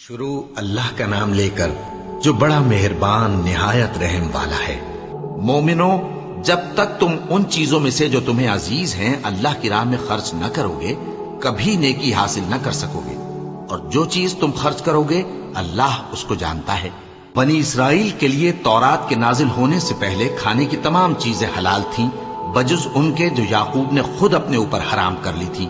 شروع اللہ کا نام لے کر جو بڑا مہربان نہایت رحم والا ہے۔ مومنو، جب تک تم ان چیزوں میں سے جو تمہیں عزیز ہیں اللہ کی راہ میں خرچ نہ کرو گے کبھی نیکی حاصل نہ کر سکو گے، اور جو چیز تم خرچ کرو گے اللہ اس کو جانتا ہے۔ بنی اسرائیل کے لیے تورات کے نازل ہونے سے پہلے کھانے کی تمام چیزیں حلال تھیں بجز ان کے جو یعقوب نے خود اپنے اوپر حرام کر لی تھی۔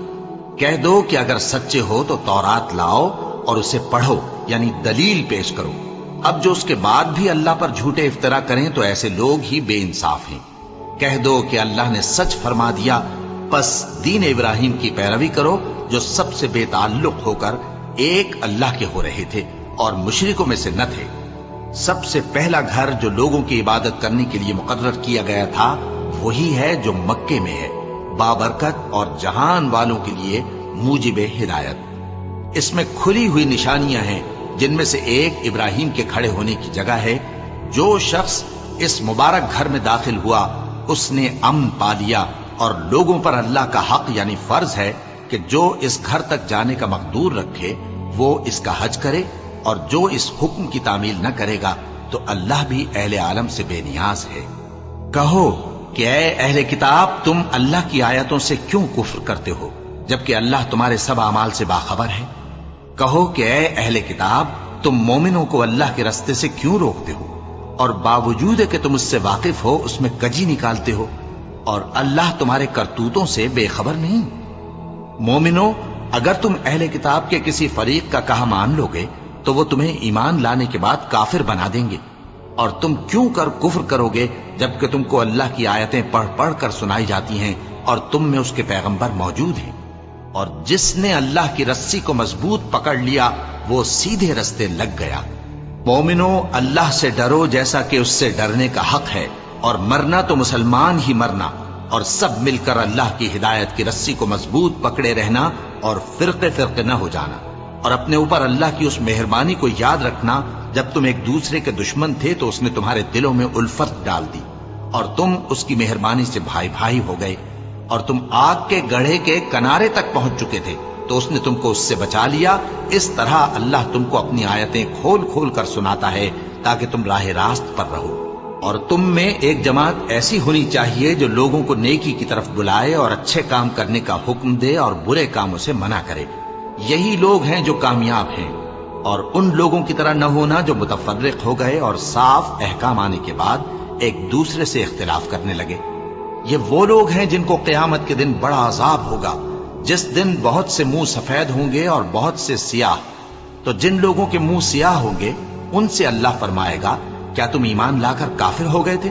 کہہ دو کہ اگر سچے ہو تو تورات لاؤ اور اسے پڑھو، یعنی دلیل پیش کرو۔ اب جو اس کے بعد بھی اللہ پر جھوٹے افطرا کریں تو ایسے لوگ ہی بے انصاف ہیں۔ کہہ دو کہ اللہ نے سچ فرما دیا، پس دین ابراہیم کی پیروی کرو جو سب سے بے تعلق ہو کر ایک اللہ کے ہو رہے تھے اور مشرکوں میں سے نہ تھے۔ سب سے پہلا گھر جو لوگوں کی عبادت کرنے کے لیے مقرر کیا گیا تھا وہی ہے جو مکے میں ہے، بابرکت اور جہان والوں کے لیے موجب ہدایت۔ اس میں کھلی ہوئی نشانیاں ہیں جن میں سے ایک ابراہیم کے کھڑے ہونے کی جگہ ہے۔ جو شخص اس مبارک گھر میں داخل ہوا اس نے امن پا لیا، اور لوگوں پر اللہ کا حق یعنی فرض ہے کہ جو اس گھر تک جانے کا مقدور رکھے وہ اس کا حج کرے، اور جو اس حکم کی تعمیل نہ کرے گا تو اللہ بھی اہل عالم سے بے نیاز ہے۔ کہو کہ اے اہل کتاب، تم اللہ کی آیتوں سے کیوں کفر کرتے ہو جبکہ اللہ تمہارے سب اعمال سے باخبر ہے؟ کہو کہ اے اہل کتاب، تم مومنوں کو اللہ کے رستے سے کیوں روکتے ہو، اور باوجود کہ تم اس سے واقف ہو اس میں کجی نکالتے ہو، اور اللہ تمہارے کرتوتوں سے بے خبر نہیں؟ مومنو، اگر تم اہل کتاب کے کسی فریق کا کہا مان لو گے تو وہ تمہیں ایمان لانے کے بعد کافر بنا دیں گے، اور تم کیوں کر کفر کرو گے جبکہ تم کو اللہ کی آیتیں پڑھ پڑھ کر سنائی جاتی ہیں اور تم میں اس کے پیغمبر موجود ہیں؟ اور جس نے اللہ کی رسی کو مضبوط پکڑ لیا وہ سیدھے رستے لگ گیا۔ مومنو، اللہ سے ڈرو جیسا کہ اس سے ڈرنے کا حق ہے، اور مرنا تو مسلمان ہی مرنا، اور سب مل کر اللہ کی ہدایت کی رسی کو مضبوط پکڑے رہنا اور فرقے فرقے نہ ہو جانا، اور اپنے اوپر اللہ کی اس مہربانی کو یاد رکھنا جب تم ایک دوسرے کے دشمن تھے تو اس نے تمہارے دلوں میں الفت ڈال دی اور تم اس کی مہربانی سے بھائی بھائی ہو گئے، اور تم آگ کے گڑھے کے کنارے تک پہنچ چکے تھے تو اس نے تم کو اس سے بچا لیا۔ اس طرح اللہ تم کو اپنی آیتیں کھول کھول کر سناتا ہے تاکہ تم راہ راست پر رہو۔ اور تم میں ایک جماعت ایسی ہونی چاہیے جو لوگوں کو نیکی کی طرف بلائے اور اچھے کام کرنے کا حکم دے اور برے کاموں سے منع کرے۔ یہی لوگ ہیں جو کامیاب ہیں، اور ان لوگوں کی طرح نہ ہونا جو متفرق ہو گئے اور صاف احکام آنے کے بعد ایک دوسرے سے اختلاف کرنے لگے۔ یہ وہ لوگ ہیں جن کو قیامت کے دن بڑا عذاب ہوگا، جس دن بہت سے منہ سفید ہوں گے اور بہت سے سیاہ۔ تو جن لوگوں کے منہ سیاہ ہوں گے ان سے اللہ فرمائے گا، کیا تم ایمان لا کر کافر ہو گئے تھے؟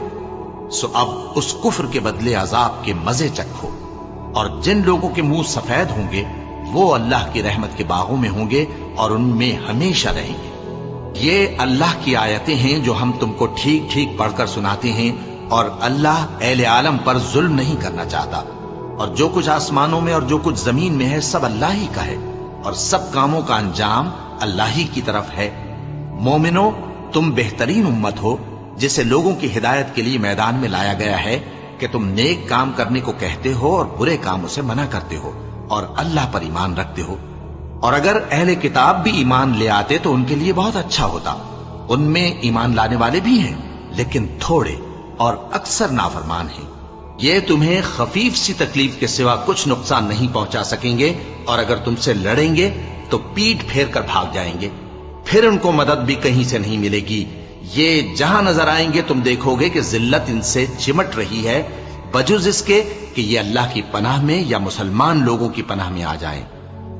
سو اب اس کفر کے بدلے عذاب کے مزے چکھو۔ اور جن لوگوں کے منہ سفید ہوں گے وہ اللہ کی رحمت کے باغوں میں ہوں گے اور ان میں ہمیشہ رہیں گے۔ یہ اللہ کی آیتیں ہیں جو ہم تم کو ٹھیک ٹھیک پڑھ کر سناتے ہیں، اور اللہ اہل عالم پر ظلم نہیں کرنا چاہتا۔ اور جو کچھ آسمانوں میں اور جو کچھ زمین میں ہے سب اللہ ہی کا ہے، اور سب کاموں کا انجام اللہ ہی کی طرف ہے۔ مومنو، تم بہترین امت ہو جسے لوگوں کی ہدایت کے لیے میدان میں لایا گیا ہے کہ تم نیک کام کرنے کو کہتے ہو اور برے کاموں سے منع کرتے ہو اور اللہ پر ایمان رکھتے ہو۔ اور اگر اہل کتاب بھی ایمان لے آتے تو ان کے لیے بہت اچھا ہوتا۔ ان میں ایمان لانے والے بھی ہیں لیکن تھوڑے، اور اکثر نافرمان ہیں۔ یہ تمہیں خفیف سی تکلیف کے سوا کچھ نقصان نہیں پہنچا سکیں گے، اور اگر تم سے لڑیں گے تو پیٹ پھیر کر بھاگ جائیں گے، پھر ان کو مدد بھی کہیں سے نہیں ملے گی۔ یہ جہاں نظر آئیں گے تم دیکھو گے کہ ذلت ان سے چمٹ رہی ہے، بجز اس کے کہ یہ اللہ کی پناہ میں یا مسلمان لوگوں کی پناہ میں آ جائیں۔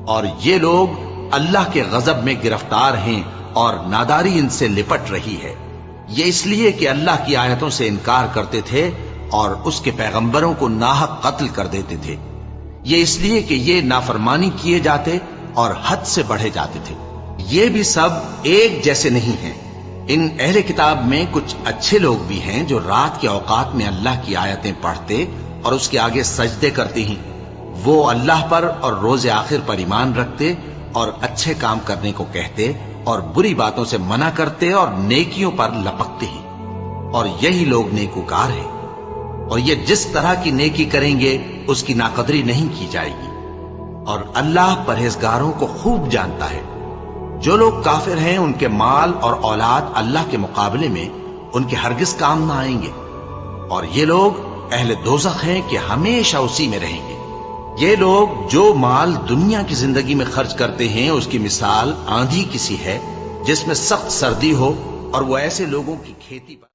اور یہ لوگ اللہ کے غضب میں گرفتار ہیں اور ناداری ان سے لپٹ رہی ہے۔ یہ اس لیے کہ اللہ کی آیتوں سے انکار کرتے تھے اور اس کے پیغمبروں کو ناحق قتل کر دیتے تھے۔ یہ اس لیے کہ یہ نافرمانی کیے جاتے اور حد سے بڑھے جاتے تھے۔ یہ بھی سب ایک جیسے نہیں ہیں۔ ان اہل کتاب میں کچھ اچھے لوگ بھی ہیں جو رات کے اوقات میں اللہ کی آیتیں پڑھتے اور اس کے آگے سجدے کرتے ہیں۔ وہ اللہ پر اور روز آخر پر ایمان رکھتے اور اچھے کام کرنے کو کہتے اور بری باتوں سے منع کرتے اور نیکیوں پر لپکتے ہیں، اور یہی لوگ نیکوکار ہیں۔ اور یہ جس طرح کی نیکی کریں گے اس کی ناقدری نہیں کی جائے گی، اور اللہ پرہیزگاروں کو خوب جانتا ہے۔ جو لوگ کافر ہیں ان کے مال اور اولاد اللہ کے مقابلے میں ان کے ہرگز کام نہ آئیں گے، اور یہ لوگ اہل دوزخ ہیں کہ ہمیشہ اسی میں رہیں گے۔ یہ لوگ جو مال دنیا کی زندگی میں خرچ کرتے ہیں اس کی مثال آندھی کسی ہے جس میں سخت سردی ہو اور وہ ایسے لوگوں کی کھیتی پر